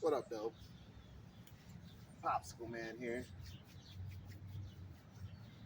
What up, though? Popsicle Man here.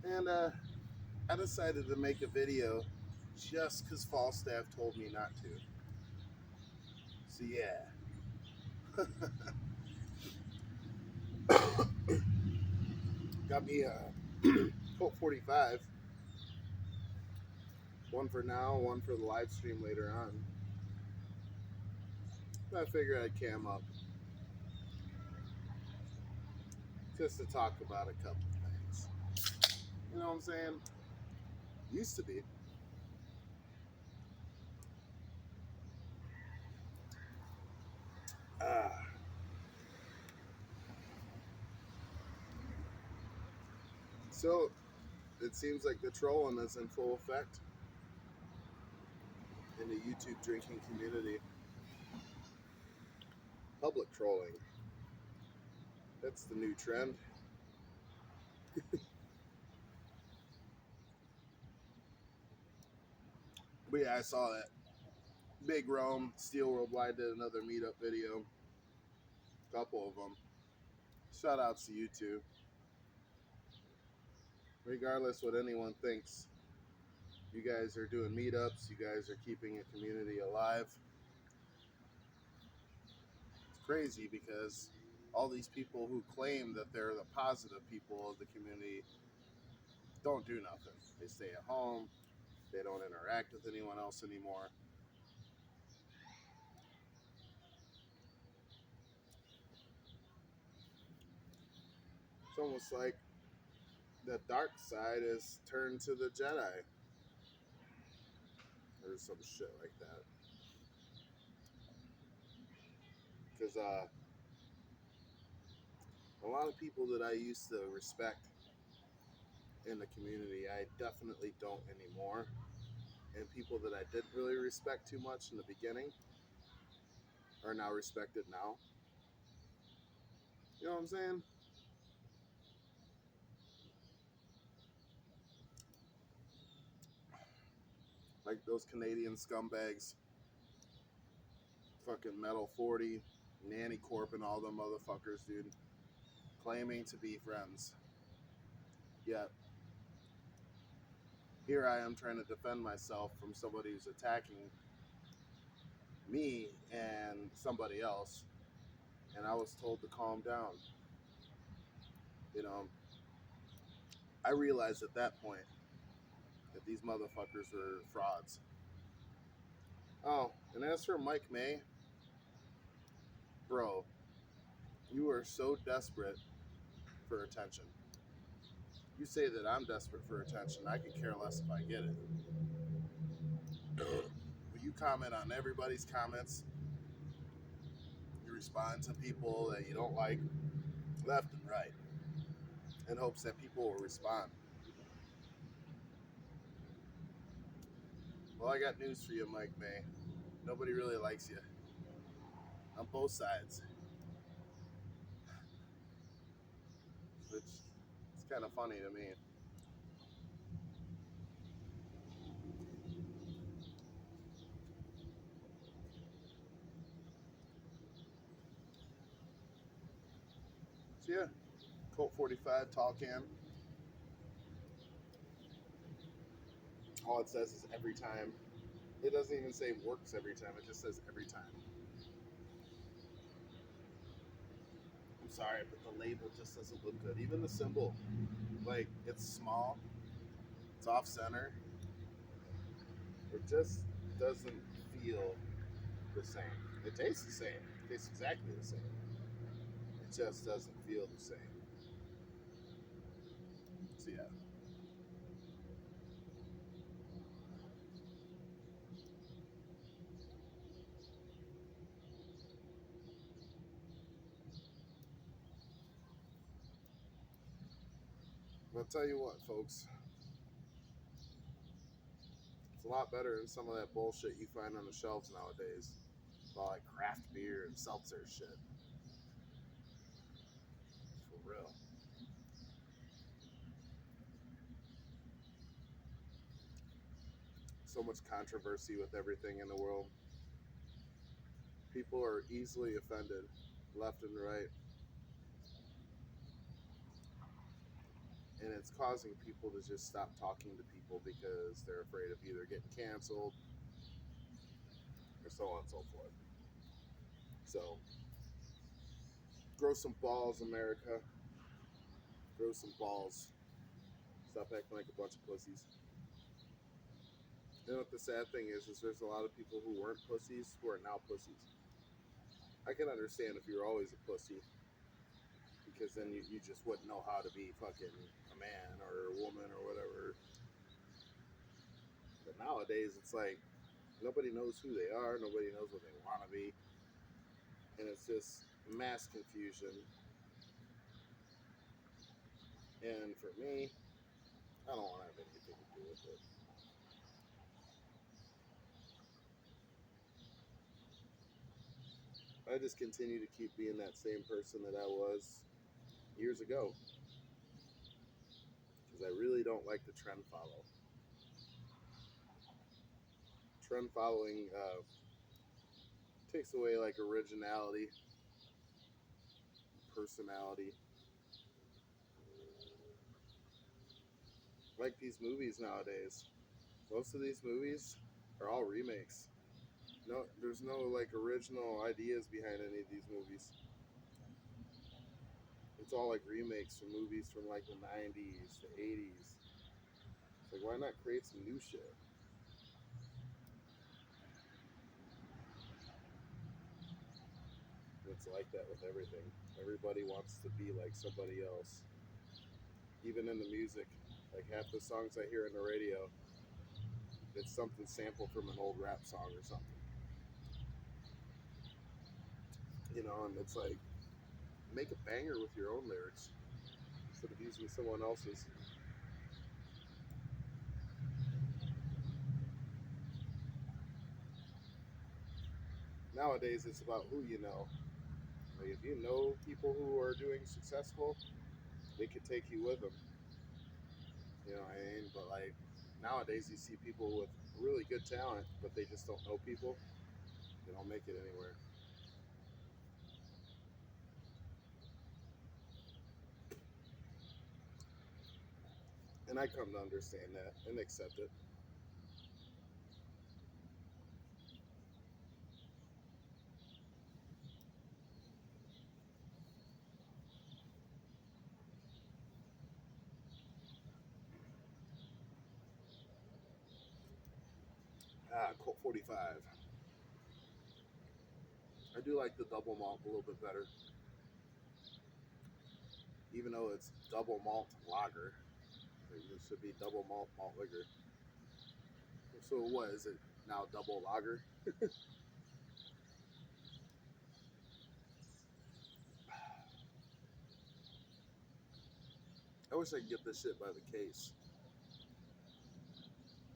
And I decided to make a video just because Falstaff told me not to. So yeah. Got me a Colt 45. One for now, one for the live stream later on. But I figured I'd cam up just to talk about a couple things. You know what I'm saying? Used to be. So it seems like the trolling is in full effect in the YouTube drinking community. Public trolling. That's the new trend. But yeah, I saw that. Big Rome, Steel Worldwide did another meetup video. Couple of them. Shout outs to you two. Regardless what anyone thinks, you guys are doing meetups. You guys are keeping a community alive. It's crazy because all these people who claim that they're the positive people of the community don't do nothing. They stay at home. They don't interact with anyone else anymore. It's almost like the dark side is turned to the Jedi. Or some shit like that. Because a lot of people that I used to respect in the community, I definitely don't anymore. And people that I didn't really respect too much in the beginning are now respected now. You know what I'm saying? Like those Canadian scumbags, fucking Metal 40, Nanny Corp, and all them motherfuckers, dude, claiming to be friends. Yet, here I am trying to defend myself from somebody who's attacking me and somebody else, and I was told to calm down. You know, I realized at that point that these motherfuckers were frauds. Oh, and as for Mike May, bro, you are so desperate for attention. You say that I'm desperate for attention. I could care less if I get it. But you comment on everybody's comments. You respond to people that you don't like, left and right, in hopes that people will respond. Well, I got news for you, Mike May. Nobody really likes you. On both sides. Which is kind of funny to me. So yeah, Colt 45, Tallcan. All it says is every time. It doesn't even say works every time. It just says every time. I'm sorry, but the label just doesn't look good. Even the symbol, like, it's small. It's off center. It just doesn't feel the same. It tastes the same. It tastes exactly the same. It just doesn't feel the same. So yeah. I'll tell you what, folks. It's a lot better than some of that bullshit you find on the shelves nowadays. All like craft beer and seltzer shit. For real. So much controversy with everything in the world. People are easily offended left and right. And it's causing people to just stop talking to people because they're afraid of either getting canceled or so on and so forth. So, grow some balls, America. Grow some balls. Stop acting like a bunch of pussies. You know what the sad thing is there's a lot of people who weren't pussies who are now pussies. I can understand if you're always a pussy, because then you just wouldn't know how to be fucking a man or a woman or whatever. But nowadays, it's like nobody knows who they are, nobody knows what they want to be, and it's just mass confusion. And for me, I don't want to have anything to do with it. I just continue to keep being that same person that I was years ago, because I really don't like the trend follow. Trend following takes away like originality, personality. Like these movies nowadays, most of these movies are all remakes. No, there's no like original ideas behind any of these movies. It's all like remakes from movies from like the 90s, the 80s. It's like, why not create some new shit? It's like that with everything. Everybody wants to be like somebody else. Even in the music, like half the songs I hear on the radio, it's something sampled from an old rap song or something. You know, and it's like, make a banger with your own lyrics instead of using someone else's. Nowadays, it's about who you know. Like if you know people who are doing successful, they could take you with them. You know what I mean? But like nowadays, you see people with really good talent, but they just don't know people. They don't make it anywhere. And I come to understand that and accept it. Colt 45. I do like the double malt a little bit better, even though it's double malt lager. Like, it should be double malt liquor. So what is it now? Double lager? I wish I could get this shit by the case.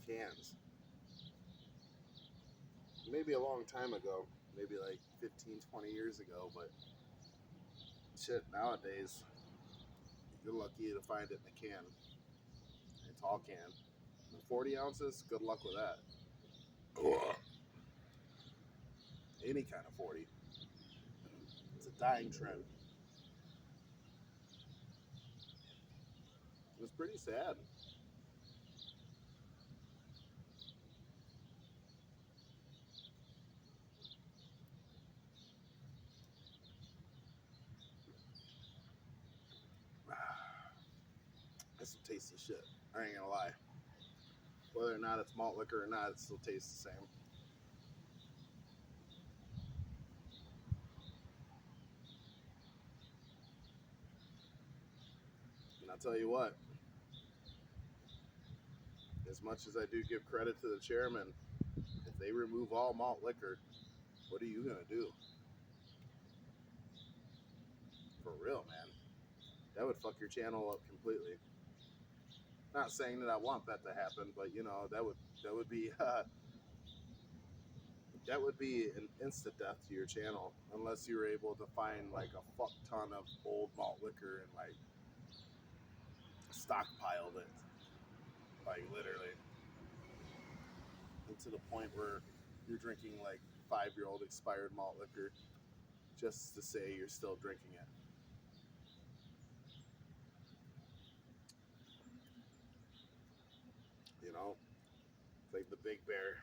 Cans. Maybe a long time ago. Maybe like 15, 20 years ago. But shit, nowadays, you're lucky to find it in a can. A tall can. 40 ounces, good luck with that. Any kind of 40. It's a dying trend. It's pretty sad. That's some tasty shit. I ain't gonna lie. Whether or not it's malt liquor or not, it still tastes the same. And I'll tell you what, as much as I do give credit to the chairman, if they remove all malt liquor, what are you gonna do? For real, man. That would fuck your channel up completely. Not saying that I want that to happen, but you know that would be that would be an instant death to your channel unless you were able to find like a fuck ton of old malt liquor and like stockpiled it, like literally, and to the point where you're drinking like 5-year-old expired malt liquor just to say you're still drinking it. You know, like the Big Bear.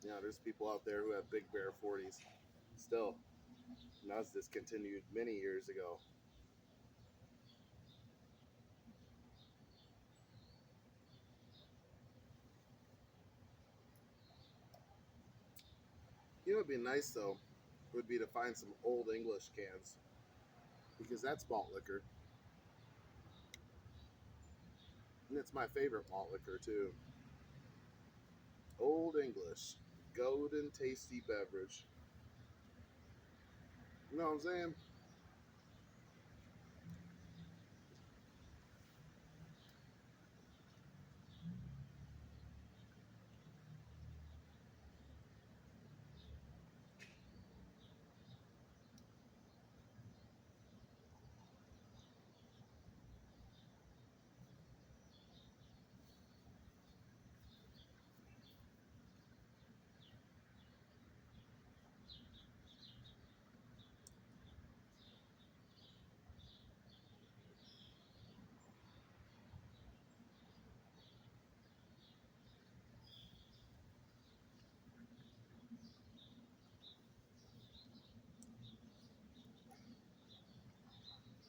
You know, there's people out there who have Big Bear 40s still. And that was discontinued many years ago. You know, it'd be nice though, would be to find some Old English cans, because that's malt liquor, and it's my favorite malt liquor too. Old English, golden tasty beverage. You know what I'm saying?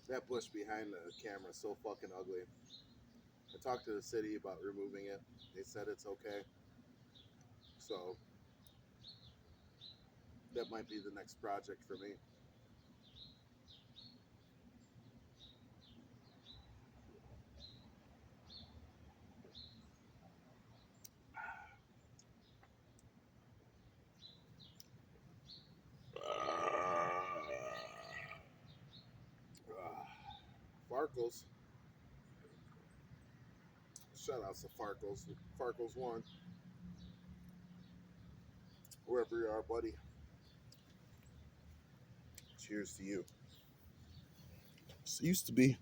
That bush behind the camera is so fucking ugly. I talked to the city about removing it. They said it's okay. So that might be the next project for me. Farkles. Shout out to Farkles. Farkles 1. Wherever you are, buddy. Cheers to you. It used to be.